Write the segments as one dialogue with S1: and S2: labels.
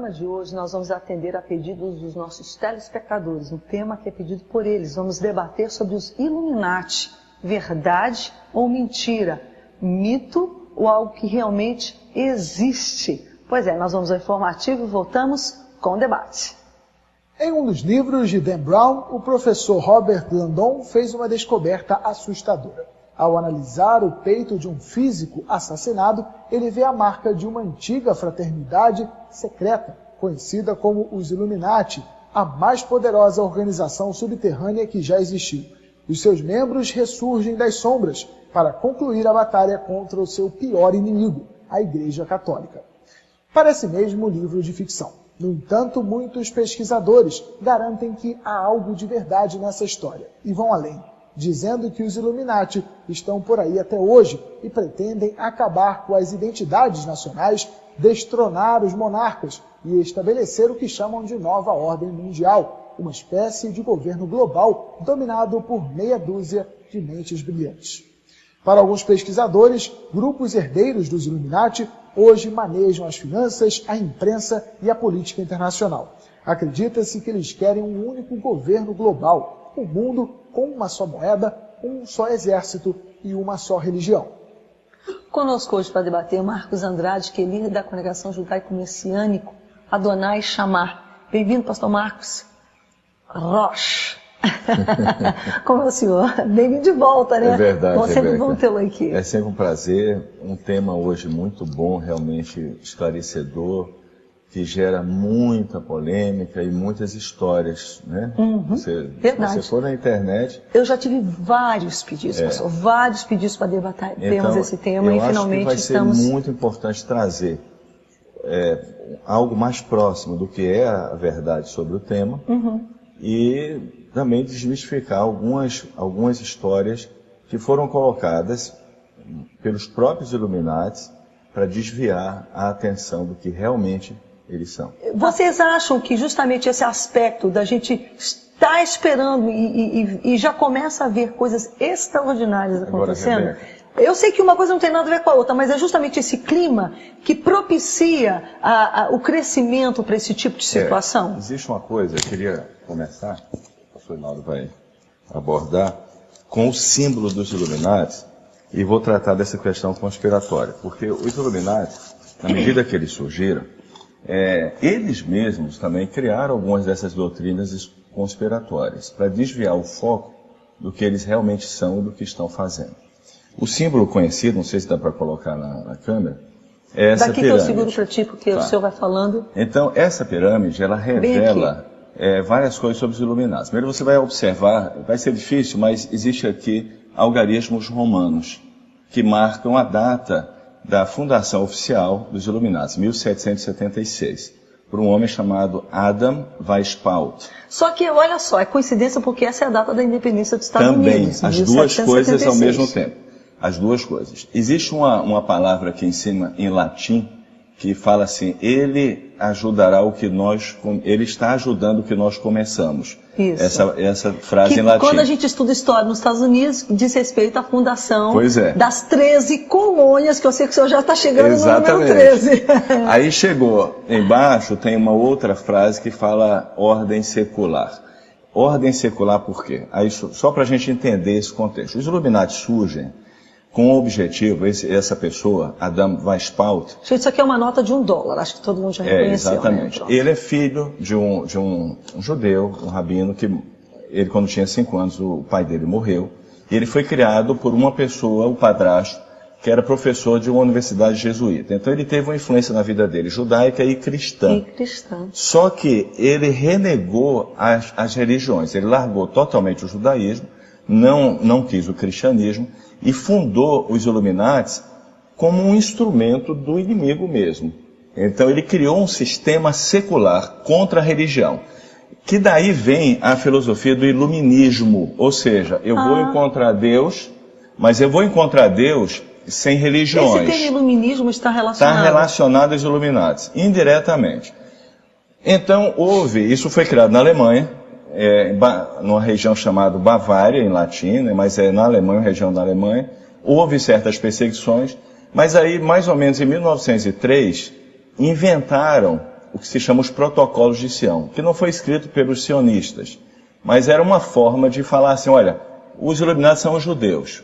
S1: programa de hoje nós vamos atender a pedidos dos nossos telespectadores, um tema que é pedido por eles. Vamos debater sobre os Illuminati, verdade ou mentira, mito ou algo que realmente existe. Pois é, nós vamos ao informativo e voltamos com o debate.
S2: Em um dos livros de Dan Brown, o professor Robert Landon fez uma descoberta assustadora. Ao analisar o peito de um físico assassinado, ele vê a marca de uma antiga fraternidade secreta, conhecida como os Illuminati, a mais poderosa organização subterrânea que já existiu. Os seus membros ressurgem das sombras para concluir a batalha contra o seu pior inimigo, a Igreja Católica. Parece mesmo um livro de ficção. No entanto, muitos pesquisadores garantem que há algo de verdade nessa história e vão além, dizendo que os Illuminati estão por aí até hoje e pretendem acabar com as identidades nacionais, destronar os monarcas e estabelecer o que chamam de nova ordem mundial, uma espécie de governo global dominado por meia dúzia de mentes brilhantes. Para alguns pesquisadores, grupos herdeiros dos Illuminati hoje manejam as finanças, a imprensa e a política internacional. Acredita-se que eles querem um único governo global, um mundo com uma só moeda, um só exército e uma só religião.
S1: Conosco hoje para debater Marcos Andrade, que é líder da Congregação Judaico-Messiânico Adonai Shamar. Bem-vindo, pastor Marcos Rocha. Como é o senhor? Bem-vindo de volta, né?
S3: É verdade,
S1: Nós sempre vamos tê-lo aqui.
S3: É sempre um prazer, um tema hoje muito bom, realmente esclarecedor, que gera muita polêmica e muitas histórias, né? Se você for na internet...
S1: Eu já tive vários pedidos, pastor, vários pedidos para debatermos esse tema e finalmente
S3: vai ser muito importante trazer algo mais próximo do que é a verdade sobre o tema e também desmistificar algumas histórias que foram colocadas pelos próprios Illuminati para desviar a atenção do que realmente eles são.
S1: Vocês acham que justamente esse aspecto da gente estar esperando e já começa a ver coisas extraordinárias acontecendo? Eu sei que uma coisa não tem nada a ver com a outra, mas é justamente esse clima que propicia o crescimento para esse tipo de situação?
S3: Existe uma coisa, eu queria começar, o pastor Mauro vai abordar, com o símbolo dos Illuminati, e vou tratar dessa questão conspiratória, porque os Illuminati, na medida que eles surgiram, eles mesmos também criaram algumas dessas doutrinas conspiratórias para desviar o foco do que eles realmente são e do que estão fazendo. O símbolo conhecido, não sei se dá para colocar na câmera, é essa
S1: Daqui
S3: pirâmide.
S1: Que eu seguro para ti, porque o senhor vai falando.
S3: Então, essa pirâmide, ela revela várias coisas sobre os Illuminati. Primeiro você vai observar, vai ser difícil, mas existe aqui algarismos romanos, que marcam a data da fundação oficial dos Illuminati, 1776, por um homem chamado Adam Weishaupt.
S1: Só que, olha só, é coincidência porque essa é a data da independência dos Estados Unidos.
S3: Também, as duas coisas ao mesmo tempo. As duas coisas. Existe uma palavra aqui em cima, em latim, que fala assim, ele está ajudando o que nós começamos.
S1: Isso.
S3: Essa frase em latim.
S1: Quando a gente estuda história nos Estados Unidos, diz respeito à fundação das 13 colônias, que eu sei que o senhor já está chegando no número 13.
S3: Aí chegou, embaixo tem uma outra frase que fala ordem secular. Ordem secular por quê? Aí, só para a gente entender esse contexto. Os Illuminati surgem com o objetivo, essa pessoa, Adam Weishaupt...
S1: Gente, isso aqui é uma nota de $1, acho que todo mundo já reconheceu.
S3: Exatamente. Né? Ele é filho de um judeu, um rabino, que ele quando tinha 5 anos, o pai dele morreu, e ele foi criado por uma pessoa, o padrasto, que era professor de uma universidade jesuíta. Então ele teve uma influência na vida dele, judaica e cristã. Só que ele renegou as religiões, ele largou totalmente o judaísmo, não quis o cristianismo, e fundou os Illuminati como um instrumento do inimigo mesmo. Então ele criou um sistema secular contra a religião, que daí vem a filosofia do iluminismo, ou seja, eu vou encontrar Deus, mas eu vou encontrar Deus sem religiões.
S1: Esse termo iluminismo está relacionado?
S3: Está relacionado aos Illuminati, indiretamente. Então isso foi criado na Alemanha, numa região chamada Bavária, em latim, né, mas é na Alemanha, região da Alemanha. Houve certas perseguições, mas aí, mais ou menos em 1903, inventaram o que se chama os protocolos de Sião, que não foi escrito pelos sionistas, mas era uma forma de falar assim, olha, os iluminados são os judeus,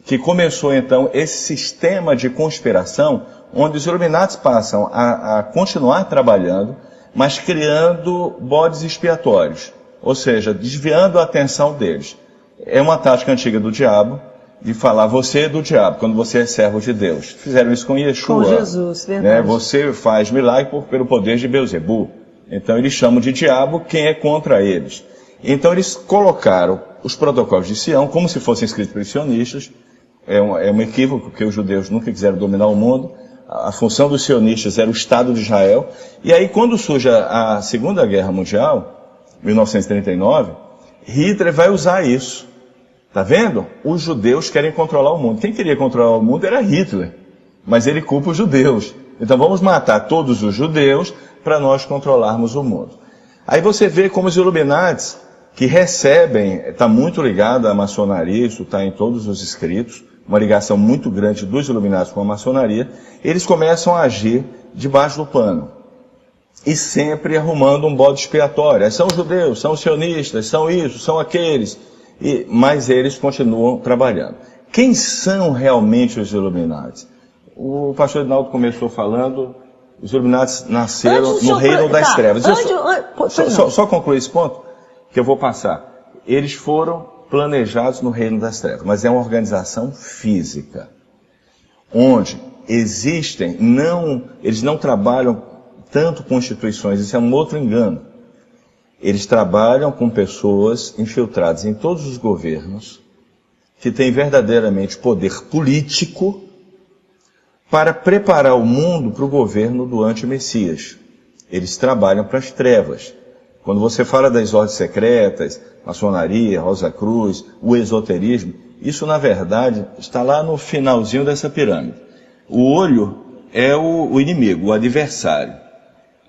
S3: que começou então esse sistema de conspiração, onde os iluminados passam a continuar trabalhando, mas criando bodes expiatórios, ou seja, desviando a atenção deles. É uma tática antiga do diabo, de falar, você é do diabo, quando você é servo de Deus. Fizeram isso com Yeshua.
S1: Com Jesus, verdade.
S3: Né? Você faz milagre pelo poder de Beelzebu. Então eles chamam de diabo quem é contra eles. Então eles colocaram os protocolos de Sião como se fossem escritos pelos sionistas. É um equívoco, porque os judeus nunca quiseram dominar o mundo. A função dos sionistas era o Estado de Israel. E aí quando surge a Segunda Guerra Mundial, 1939, Hitler vai usar isso. Tá vendo? Os judeus querem controlar o mundo. Quem queria controlar o mundo era Hitler. Mas ele culpa os judeus. Então vamos matar todos os judeus para nós controlarmos o mundo. Aí você vê como os Illuminati, que recebem, está muito ligado à maçonaria, isso está em todos os escritos, uma ligação muito grande dos Illuminati com a maçonaria, eles começam a agir debaixo do pano. E sempre arrumando um bode expiatório. São os judeus, são os sionistas, são isso, são aqueles. Mas eles continuam trabalhando. Quem são realmente os Illuminati? O pastor Edinaldo começou falando, os Illuminati nasceram no reino das trevas. Só concluir esse ponto, que eu vou passar. Eles foram planejados no reino das trevas, mas é uma organização física, onde existem, eles não trabalham tanto com instituições, isso é um outro engano. Eles trabalham com pessoas infiltradas em todos os governos, que têm verdadeiramente poder político para preparar o mundo para o governo do anti-Messias. Eles trabalham para as trevas. Quando você fala das ordens secretas, maçonaria, Rosa Cruz, o esoterismo, isso na verdade está lá no finalzinho dessa pirâmide. O olho é o inimigo, o adversário,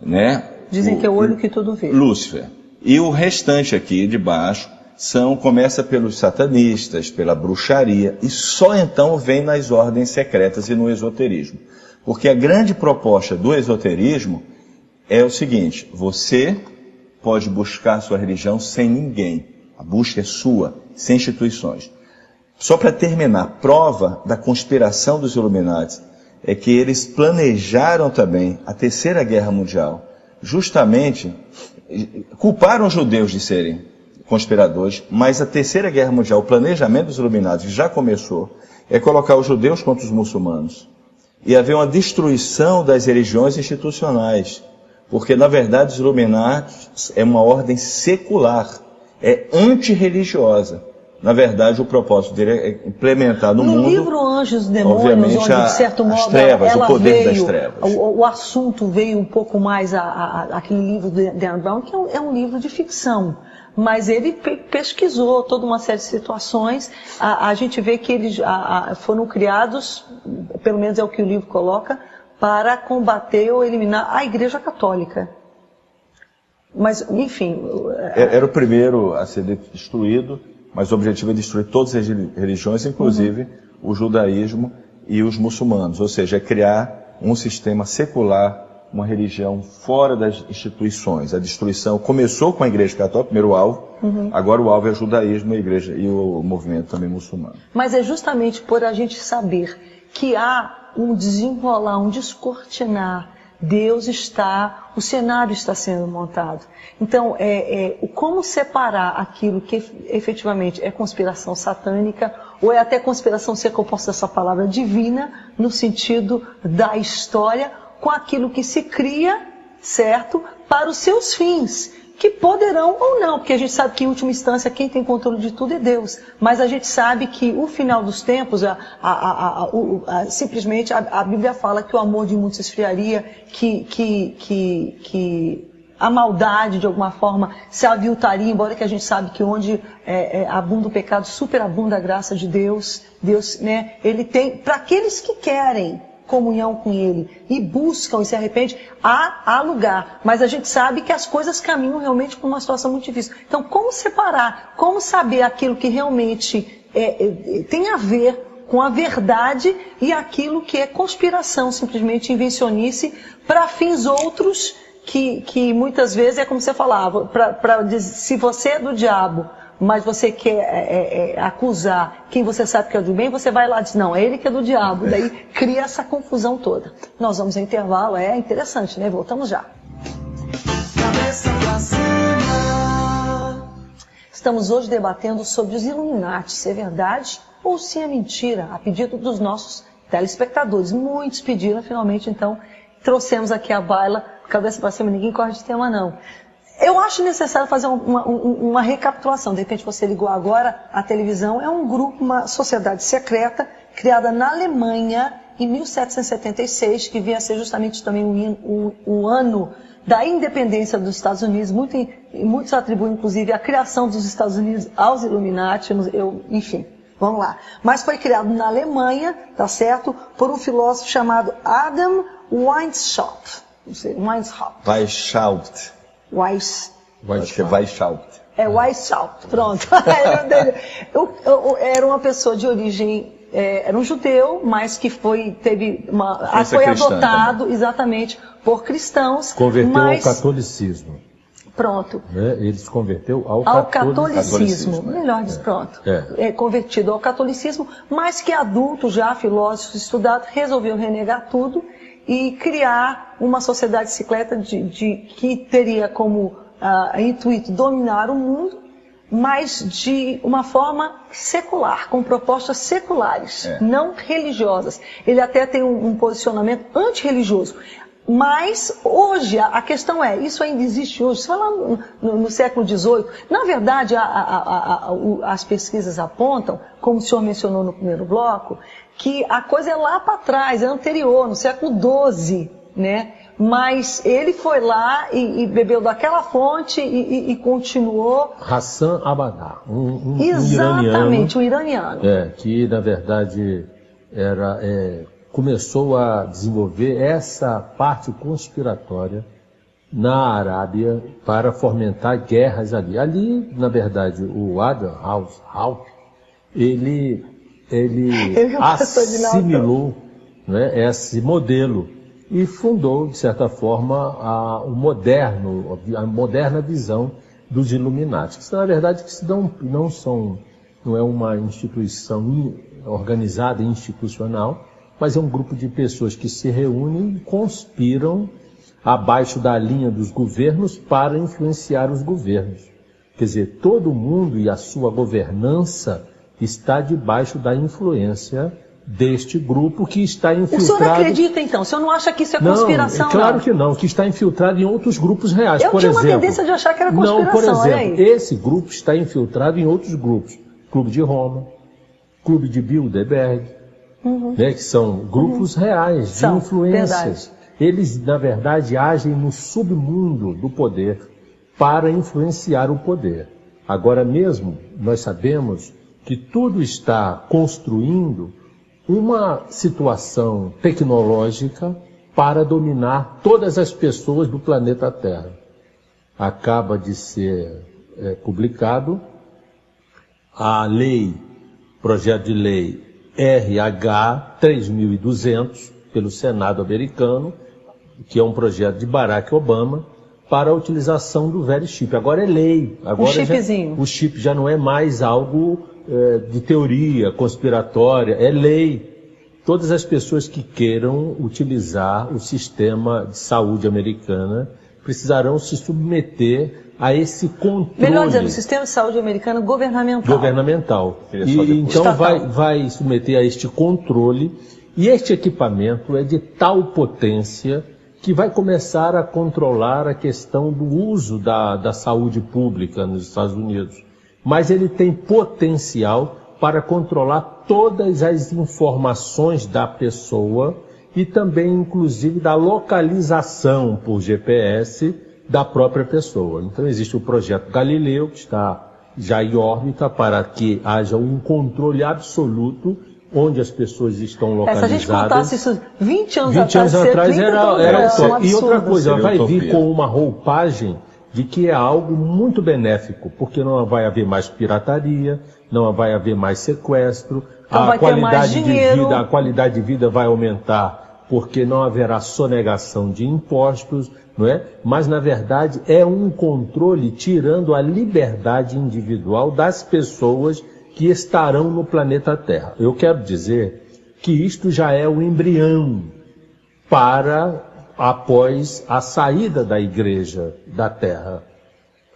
S3: né?
S1: Dizem que é o olho que tudo vê.
S3: Lúcifer. E o restante aqui de baixo começa pelos satanistas, pela bruxaria, e só então vem nas ordens secretas e no esoterismo. Porque a grande proposta do esoterismo é o seguinte, você pode buscar sua religião sem ninguém. A busca é sua, sem instituições. Só para terminar, prova da conspiração dos Illuminati é que eles planejaram também a Terceira Guerra Mundial, justamente culparam os judeus de serem conspiradores, mas a Terceira Guerra Mundial, o planejamento dos Illuminati já começou, é colocar os judeus contra os muçulmanos. E haver uma destruição das religiões institucionais. Porque, na verdade, os Illuminati é uma ordem secular, é antirreligiosa. Na verdade, o propósito dele é implementar no mundo...
S1: No livro Anjos e Demônios, onde, de certo modo,
S3: as trevas, o poder das trevas.
S1: O assunto veio um pouco mais aquele livro de Dan Brown, que é um livro de ficção. Mas ele pesquisou toda uma série de situações. A gente vê que eles foram criados, pelo menos é o que o livro coloca, para combater ou eliminar a Igreja Católica. Mas, enfim...
S3: Era o primeiro a ser destruído, mas o objetivo é destruir todas as religiões, inclusive o judaísmo e os muçulmanos. Ou seja, é criar um sistema secular, uma religião fora das instituições. A destruição começou com a Igreja Católica, primeiro o alvo, agora o alvo é o judaísmo, a igreja e o movimento também muçulmano.
S1: Mas é justamente por a gente saber que há um desenrolar, um descortinar, Deus está, o cenário está sendo montado. Então, como separar aquilo que efetivamente é conspiração satânica, ou é até conspiração, se é que eu posso usar essa palavra, divina, no sentido da história, com aquilo que se cria, certo, para os seus fins, que poderão ou não, porque a gente sabe que em última instância quem tem controle de tudo é Deus, mas a gente sabe que o final dos tempos, simplesmente a Bíblia fala que o amor de muitos se esfriaria, que a maldade de alguma forma se aviltaria, embora que a gente sabe que onde abunda o pecado, superabunda a graça de Deus, né, ele tem, para aqueles que querem comunhão com Ele e buscam e se arrependem, há lugar. Mas a gente sabe que as coisas caminham realmente para uma situação muito difícil. Então, como separar? Como saber aquilo que realmente tem a ver com a verdade e aquilo que é conspiração, simplesmente invencionice, para fins outros que muitas vezes é como você falava, se você é do diabo, mas você quer acusar quem você sabe que é do bem, você vai lá e diz, não, é ele que é do diabo. Daí cria essa confusão toda. Nós vamos ao intervalo, é interessante, né? Voltamos já. Estamos hoje debatendo sobre os Illuminati, se é verdade ou se é mentira, a pedido dos nossos telespectadores. Muitos pediram, finalmente, então, trouxemos aqui a baila, cabeça para cima, ninguém corre de tema, não. Eu acho necessário fazer uma recapitulação. De repente você ligou agora à televisão. É um grupo, uma sociedade secreta, criada na Alemanha em 1776, que vinha a ser justamente também o ano da independência dos Estados Unidos. Muitos atribuem, inclusive, a criação dos Estados Unidos aos Illuminati. Enfim, vamos lá. Mas foi criado na Alemanha, tá certo, por um filósofo chamado Adam Weishaupt. Não sei,
S3: Weishaupt. Acho que é Weishaupt.
S1: É Weishaupt, pronto. Era uma pessoa de origem, era um judeu, mas que foi adotado também, exatamente por cristãos.
S4: Converteu ao catolicismo.
S1: Pronto.
S4: Ele se converteu ao
S1: catolicismo. Melhor diz, pronto. Convertido ao catolicismo, mas que adulto já, filósofo estudado, resolveu renegar tudo e criar uma sociedade secreta que teria como intuito dominar o mundo, mas de uma forma secular, com propostas seculares, não religiosas. Ele até tem um posicionamento antirreligioso. Mas hoje, a questão é, isso ainda existe hoje, só lá no século XVIII. Na verdade, as pesquisas apontam, como o senhor mencionou no primeiro bloco, que a coisa é lá para trás, é anterior, no século XII, né? Mas ele foi lá e bebeu daquela fonte e continuou.
S4: Hassan Abadar,
S1: Exatamente, um iraniano.
S4: Que na verdade começou a desenvolver essa parte conspiratória na Arábia para fomentar guerras ali. Ali, na verdade, o Adam Weishaupt, ele assimilou, né, esse modelo e fundou, de certa forma, a moderna visão dos Illuminati, que na verdade não é uma instituição organizada e institucional, mas é um grupo de pessoas que se reúnem e conspiram abaixo da linha dos governos para influenciar os governos. Quer dizer, todo mundo e a sua governança está debaixo da influência deste grupo que está infiltrado...
S1: O senhor acredita, então? O senhor não acha que isso é conspiração?
S4: Claro que não, que está infiltrado em outros grupos reais.
S1: Eu tinha uma tendência de achar que era conspiração.
S4: Não, por exemplo, esse grupo está infiltrado em outros grupos. Clube de Roma, Clube de Bilderberg, né, que são grupos reais de influências. Verdade. Eles, na verdade, agem no submundo do poder para influenciar o poder. Agora mesmo, nós sabemos que tudo está construindo uma situação tecnológica para dominar todas as pessoas do planeta Terra. Acaba de ser publicado a projeto de lei RH 3.200 pelo Senado americano, que é um projeto de Barack Obama, para a utilização do velho chip. Agora é lei. Agora o chip já não é mais algo de teoria conspiratória, é lei. Todas as pessoas que queiram utilizar o sistema de saúde americana precisarão se submeter a esse controle.
S1: Melhor dizendo, o sistema de saúde americano governamental.
S4: E então vai submeter a este controle, e este equipamento é de tal potência que vai começar a controlar a questão do uso da saúde pública nos Estados Unidos. Mas ele tem potencial para controlar todas as informações da pessoa e também, inclusive, da localização por GPS da própria pessoa. Então existe o projeto Galileu, que está já em órbita para que haja um controle absoluto onde as pessoas estão localizadas.
S1: Se a gente contasse isso 20 anos
S4: atrás era top. E outra coisa, ela vai vir com uma roupagem de que é algo muito benéfico, porque não vai haver mais pirataria, não vai haver mais sequestro, a qualidade de vida vai aumentar porque não haverá sonegação de impostos, não é? Mas, na verdade, é um controle tirando a liberdade individual das pessoas que estarão no planeta Terra. Eu quero dizer que isto já é o embrião para após a saída da Igreja da Terra.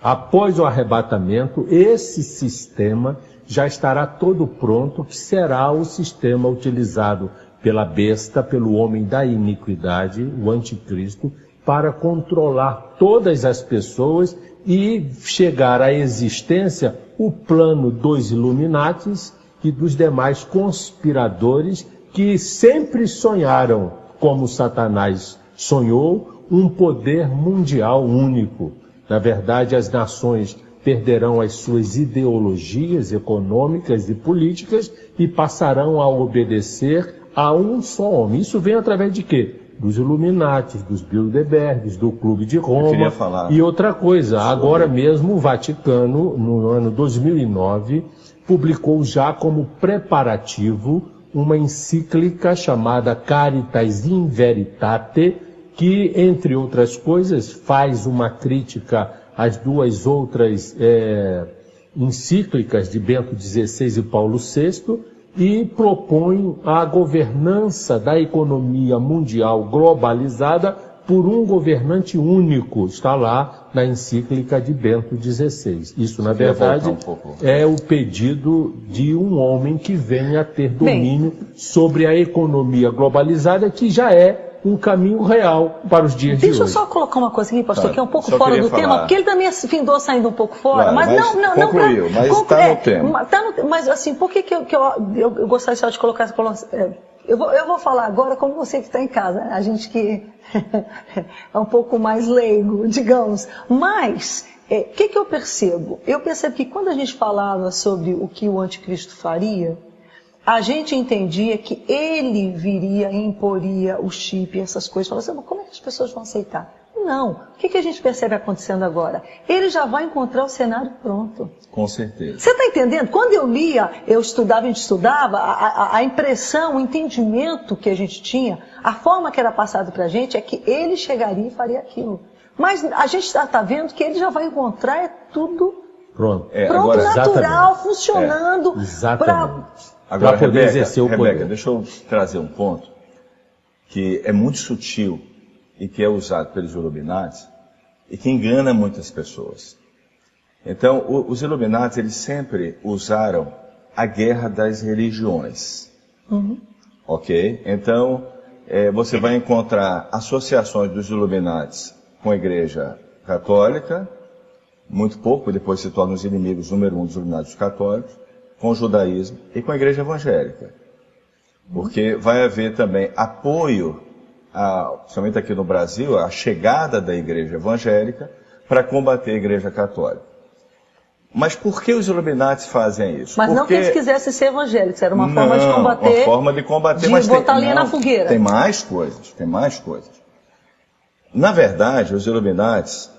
S4: Após o arrebatamento, esse sistema já estará todo pronto, que será o sistema utilizado pela besta, pelo homem da iniquidade, o anticristo, para controlar todas as pessoas e chegar à existência o plano dos Illuminatis e dos demais conspiradores que sempre sonharam, como Satanás sonhou, um poder mundial único. Na verdade, as nações perderão as suas ideologias econômicas e políticas e passarão a obedecer a um só homem. Isso vem através de quê? Dos Illuminati, dos Bilderbergs, do Clube de Roma. E outra coisa, agora mesmo o Vaticano, no ano 2009, publicou já como preparativo uma encíclica chamada Caritas in Veritate, que, entre outras coisas, faz uma crítica às duas outras encíclicas de Bento XVI e Paulo VI, e propõe a governança da economia mundial globalizada por um governante único. Está lá na encíclica de Bento XVI. Isso, na verdade, é o pedido de um homem que venha a ter domínio sobre a economia globalizada, que já é um caminho real para os dias de hoje.
S1: Deixa eu só colocar uma coisa aqui, pastor, que é um pouco fora do tema, porque ele também findou saindo um pouco fora,
S3: mas não concluiu, mas está no tema.
S1: Mas assim, por que eu gostaria só de colocar... Eu vou falar agora como você que está em casa, a gente que é um pouco mais leigo, digamos. Mas, o que eu percebo? Eu percebo que quando a gente falava sobre o que o anticristo faria, a gente entendia que ele viria e imporia o chip, essas coisas. Falava assim, mas como é que as pessoas vão aceitar? Não. O que a gente percebe acontecendo agora? Ele já vai encontrar o cenário pronto.
S3: Com certeza.
S1: Você está entendendo? Quando eu lia, a gente estudava, a impressão, o entendimento que a gente tinha, a forma que era passado para a gente é que ele chegaria e faria aquilo. Mas a gente está vendo que ele já vai encontrar tudo pronto,
S3: agora,
S1: natural, funcionando.
S4: Exatamente.
S3: Agora,
S4: para poder exercer o poder.
S3: Rebeca, deixa eu trazer um ponto que é muito sutil e que é usado pelos Illuminati e que engana muitas pessoas. Então, os Illuminati, eles sempre usaram a guerra das religiões.
S1: Uhum.
S3: Ok? Então, você vai encontrar associações dos Illuminati com a Igreja Católica, muito pouco, depois se tornam os inimigos número 1 dos Illuminati católicos, com o judaísmo e com a Igreja Evangélica. Porque vai haver também apoio, principalmente aqui no Brasil, a chegada da Igreja Evangélica para combater a Igreja Católica. Mas por que os Illuminati fazem isso?
S1: Mas não que eles quisessem ser evangélicos, era uma forma de combater.
S3: Uma forma de combater,
S1: mas botar linha na fogueira.
S3: Tem mais coisas. Na verdade, os Illuminati,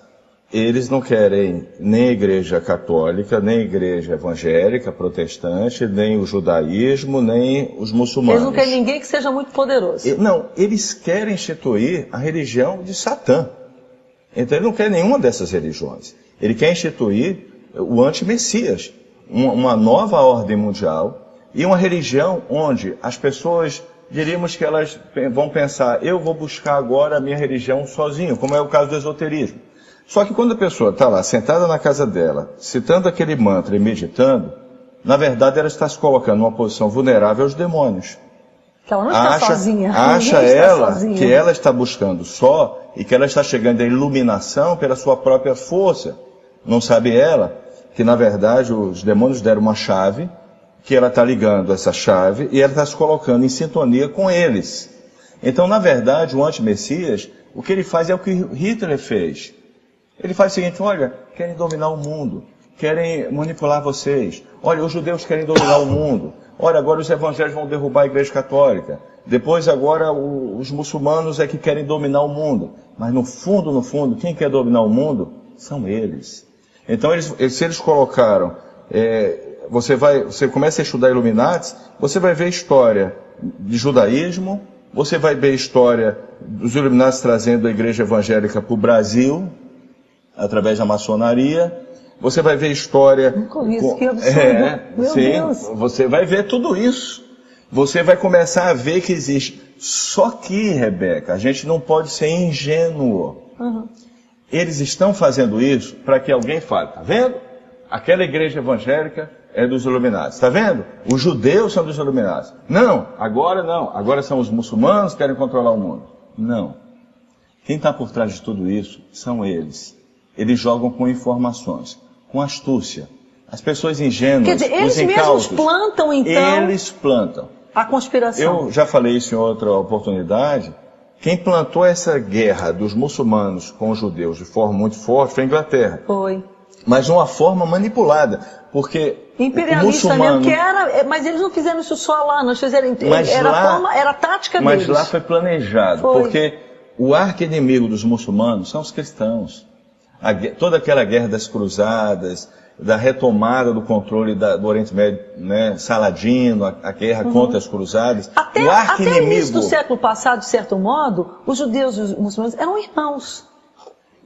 S3: eles não querem nem a Igreja Católica, nem a Igreja Evangélica, protestante, nem o judaísmo, nem os muçulmanos.
S1: Eles não querem ninguém que seja muito poderoso.
S3: Não, eles querem instituir a religião de Satã. Então, ele não quer nenhuma dessas religiões. Ele quer instituir o anti-Messias, uma nova ordem mundial e uma religião onde as pessoas, diríamos que elas vão pensar, eu vou buscar agora a minha religião sozinho, como é o caso do esoterismo. Só que quando a pessoa está lá, sentada na casa dela, citando aquele mantra e meditando, na verdade ela está se colocando numa posição vulnerável aos demônios.
S1: Que ela não está sozinha.
S3: Acha ela que ela está buscando só e que ela está chegando à iluminação pela sua própria força. Não sabe ela que, na verdade, os demônios deram uma chave, que ela está ligando essa chave e ela está se colocando em sintonia com eles. Então, na verdade, o anti-Messias, o que ele faz é o que Hitler fez. Ele faz o seguinte, olha, querem dominar o mundo, querem manipular vocês. Olha, os judeus querem dominar o mundo. Olha, agora os evangélicos vão derrubar a Igreja Católica. Depois, agora, os muçulmanos é que querem dominar o mundo. Mas no fundo, quem quer dominar o mundo são eles. Então, se eles colocaram, você começa a estudar Illuminati, você vai ver a história de judaísmo, você vai ver a história dos Illuminati trazendo a igreja evangélica para o Brasil, através da maçonaria. Você vai ver a história...
S1: Nunca ouvi isso, que absurdo. Meu Deus.
S3: Você vai ver tudo isso. Você vai começar a ver que existe. Só que, Rebeca, a gente não pode ser ingênuo.
S1: Uhum.
S3: Eles estão fazendo isso para que alguém fale, tá vendo? Aquela igreja evangélica é dos Illuminati, está vendo? Os judeus são dos Illuminati. Não, agora são os muçulmanos que querem controlar o mundo. Não. Quem está por trás de tudo isso são eles. Eles jogam com informações, com astúcia. As pessoas ingênuas,
S1: quer dizer, eles
S3: os incautos,
S1: mesmos plantam, então,
S3: eles plantam
S1: a conspiração.
S3: Eu já falei isso em outra oportunidade. Quem plantou essa guerra dos muçulmanos com os judeus de forma muito forte foi a Inglaterra.
S1: Foi.
S3: Mas de uma forma manipulada, porque
S1: imperialista mesmo, que era, mas eles não fizeram isso só lá, nós fizeram, era a tática deles.
S3: Mas lá foi planejado, porque o arqui-inimigo dos muçulmanos são os cristãos. Toda aquela guerra das cruzadas, da retomada do controle do Oriente Médio, né, Saladino, a guerra contra as cruzadas.
S1: Até o início do século passado, de certo modo, os judeus e os muçulmanos eram irmãos.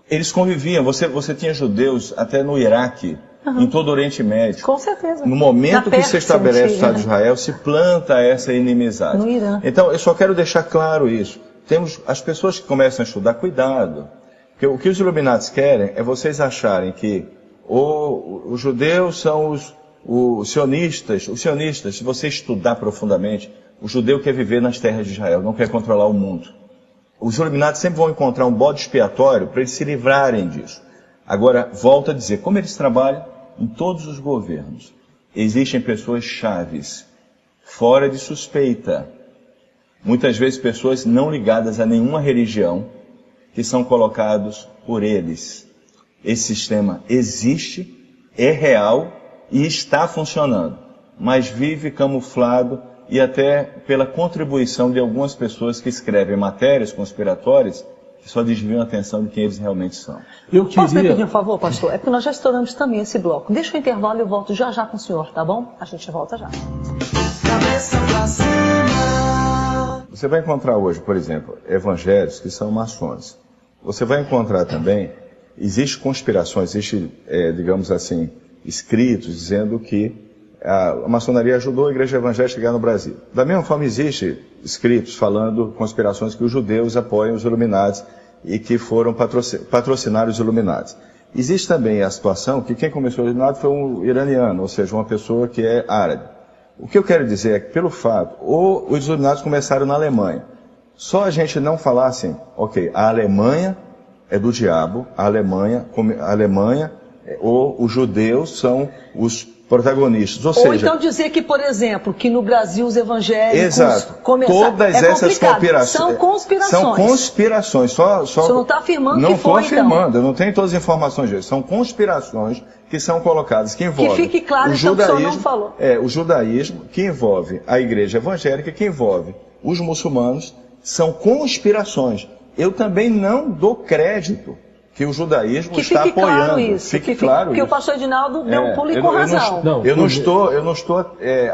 S3: Eles conviviam, você tinha judeus até no Iraque, em todo o Oriente Médio.
S1: Com certeza.
S3: No momento que se estabelece o Estado de Israel, se planta essa inimizade.
S1: No Irã.
S3: Então, eu só quero deixar claro isso. Temos as pessoas que começam a estudar, cuidado. Porque o que os Illuminati querem é vocês acharem que os judeus são os sionistas. Os sionistas, se você estudar profundamente, o judeu quer viver nas terras de Israel, não quer controlar o mundo. Os Illuminati sempre vão encontrar um bode expiatório para eles se livrarem disso. Agora, volto a dizer, como eles trabalham em todos os governos, existem pessoas chaves, fora de suspeita. Muitas vezes pessoas não ligadas a nenhuma religião, que são colocados por eles. Esse sistema existe, é real e está funcionando, mas vive camuflado e até pela contribuição de algumas pessoas que escrevem matérias conspiratórias que só desviam a atenção de quem eles realmente são.
S1: Posso pedir um favor, pastor? É porque nós já estouramos também esse bloco. Deixa o intervalo e eu volto já com o senhor, tá bom? A gente volta já.
S5: Cabeça pra cima.
S3: Você vai encontrar hoje, por exemplo, evangélicos que são maçons. Você vai encontrar também, existem conspirações, digamos assim, escritos dizendo que a maçonaria ajudou a igreja evangélica a chegar no Brasil. Da mesma forma, existem escritos falando conspirações que os judeus apoiam os Illuminati e que foram patrocinar os Illuminati. Existe também a situação que quem começou o Illuminati foi um iraniano, ou seja, uma pessoa que é árabe. O que eu quero dizer é que, pelo fato, os Illuminati começaram na Alemanha. Só a gente não falar assim, ok, a Alemanha é do diabo, a Alemanha ou os judeus são os protagonistas, ou seja...
S1: então dizer que, por exemplo, que no Brasil os evangélicos...
S3: Exato. Todas essas conspirações...
S1: São conspirações.
S3: São conspirações.
S1: O senhor não está afirmando que foi,
S3: Não estou afirmando, eu não tenho todas as informações disso. São conspirações que são colocadas, que envolvem...
S1: Que fique claro, então, que o senhor não falou.
S3: O judaísmo, que envolve a igreja evangélica, que envolve os muçulmanos, são conspirações. Eu também não dou crédito que o judaísmo está apoiando.
S1: Fique claro isso. Porque o pastor Edinaldo deu um pulo e com razão.
S3: Eu não estou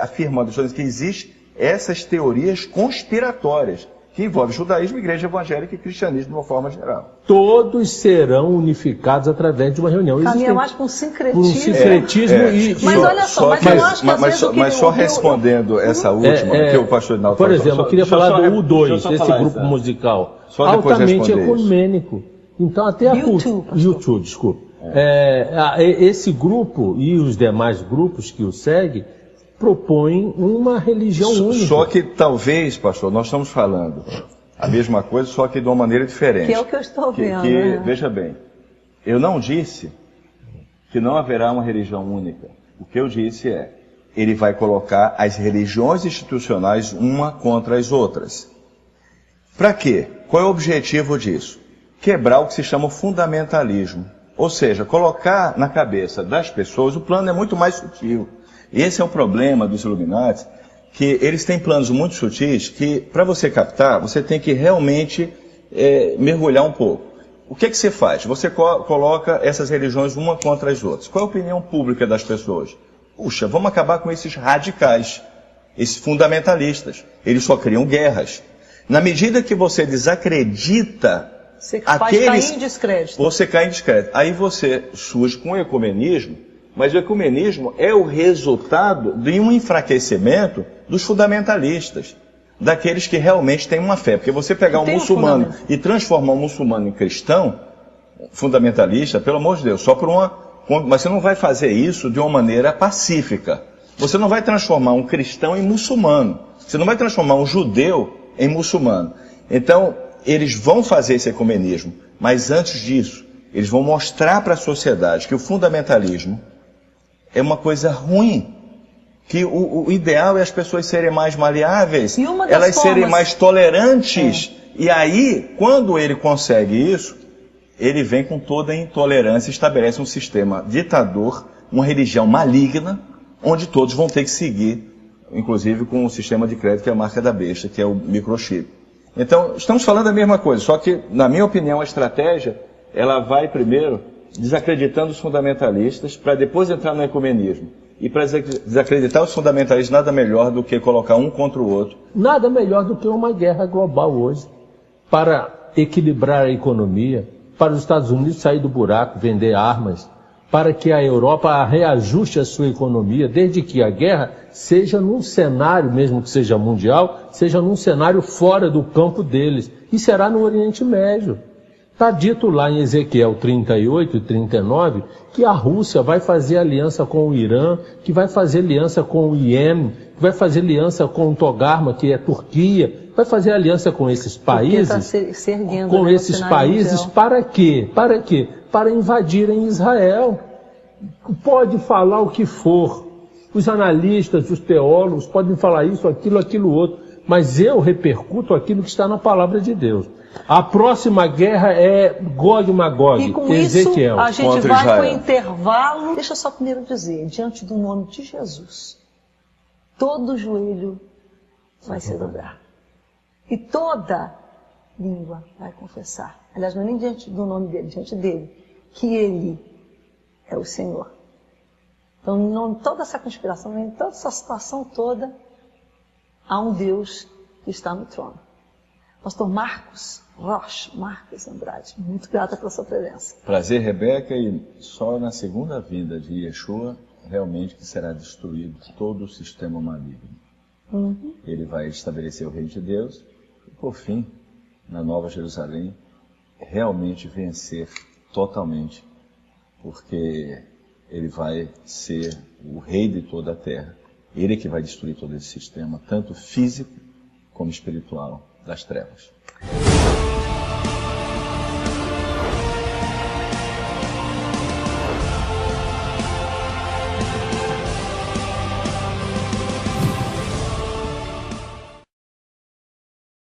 S3: afirmando, estou dizendo que existem essas teorias conspiratórias que envolvem judaísmo, igreja evangélica e cristianismo de uma forma geral.
S4: Todos serão unificados através de uma reunião.
S1: Caminha mais para um sincretismo.
S4: Mas
S1: olha só,
S3: mas só respondendo essa última, que o pastor Edinaldo
S4: falou. Por exemplo, eu queria falar do U2, esse grupo musical, altamente ecumênico. Então até YouTube, desculpa. Esse grupo e os demais grupos que o seguem propõem uma religião única.
S3: Só que talvez, pastor, nós estamos falando a mesma coisa, só que de uma maneira diferente.
S1: Que é o que eu estou vendo.
S3: Veja bem, eu não disse que não haverá uma religião única. O que eu disse ele vai colocar as religiões institucionais uma contra as outras. Para quê? Qual é o objetivo disso? Quebrar o que se chama fundamentalismo. Ou seja, colocar na cabeça das pessoas, o plano é muito mais sutil. Esse é o problema dos Illuminati, que eles têm planos muito sutis que, para você captar, você tem que realmente mergulhar um pouco. O que você faz? Você coloca essas religiões uma contra as outras. Qual é a opinião pública das pessoas? Puxa, vamos acabar com esses radicais, esses fundamentalistas. Eles só criam guerras. Na medida que você desacredita
S1: você faz cair em descrédito.
S3: Você cai em descrédito. Aí você surge com o ecumenismo, mas o ecumenismo é o resultado de um enfraquecimento dos fundamentalistas, daqueles que realmente têm uma fé. Porque você pegar um muçulmano e transformar um muçulmano em cristão, fundamentalista, pelo amor de Deus, só por mas você não vai fazer isso de uma maneira pacífica. Você não vai transformar um cristão em muçulmano. Você não vai transformar um judeu em muçulmano. Então, eles vão fazer esse ecumenismo, mas antes disso, eles vão mostrar para a sociedade que o fundamentalismo é uma coisa ruim, que o ideal é as pessoas serem mais maleáveis, elas serem mais tolerantes. E aí, quando ele consegue isso, ele vem com toda a intolerância e estabelece um sistema ditador, uma religião maligna, onde todos vão ter que seguir, inclusive com o sistema de crédito que é a marca da besta, que é o microchip. Então, estamos falando da mesma coisa, só que, na minha opinião, a estratégia, ela vai primeiro desacreditando os fundamentalistas, para depois entrar no ecumenismo. E para desacreditar os fundamentalistas, nada melhor do que colocar um contra o outro.
S4: Nada melhor do que uma guerra global hoje, para equilibrar a economia, para os Estados Unidos sair do buraco, vender armas, para que a Europa reajuste a sua economia, desde que a guerra seja num cenário, mesmo que seja mundial, seja num cenário fora do campo deles. E será no Oriente Médio. Está dito lá em Ezequiel 38 e 39 que a Rússia vai fazer aliança com o Irã, que vai fazer aliança com o Iêmen, que vai fazer aliança com o Togarma, que é Turquia, vai fazer aliança com esses países, para quê? Para quê? Para invadirem Israel. Pode falar o que for, os analistas, os teólogos podem falar isso, aquilo outro, mas eu repercuto aquilo que está na palavra de Deus. A próxima guerra é Gog e Magog,
S1: e com
S4: Ezequiel.
S1: Isso, a gente vai para o intervalo. Deixa eu só primeiro dizer, diante do nome de Jesus, todo joelho vai se dobrar. E toda língua vai confessar. Aliás, não é nem diante do nome dele, diante dele, que ele é o Senhor. Então, em nome de toda essa conspiração, em toda essa situação toda, há um Deus que está no trono. Pastor Marcos Andrade, muito grata pela sua presença.
S3: Prazer, Rebeca, e só na segunda vinda de Yeshua, realmente que será destruído todo o sistema maligno. Ele vai estabelecer o reino de Deus e, por fim, na Nova Jerusalém, realmente vencer totalmente, porque ele vai ser o rei de toda a terra. Ele que vai destruir todo esse sistema, tanto físico como espiritual, das trevas.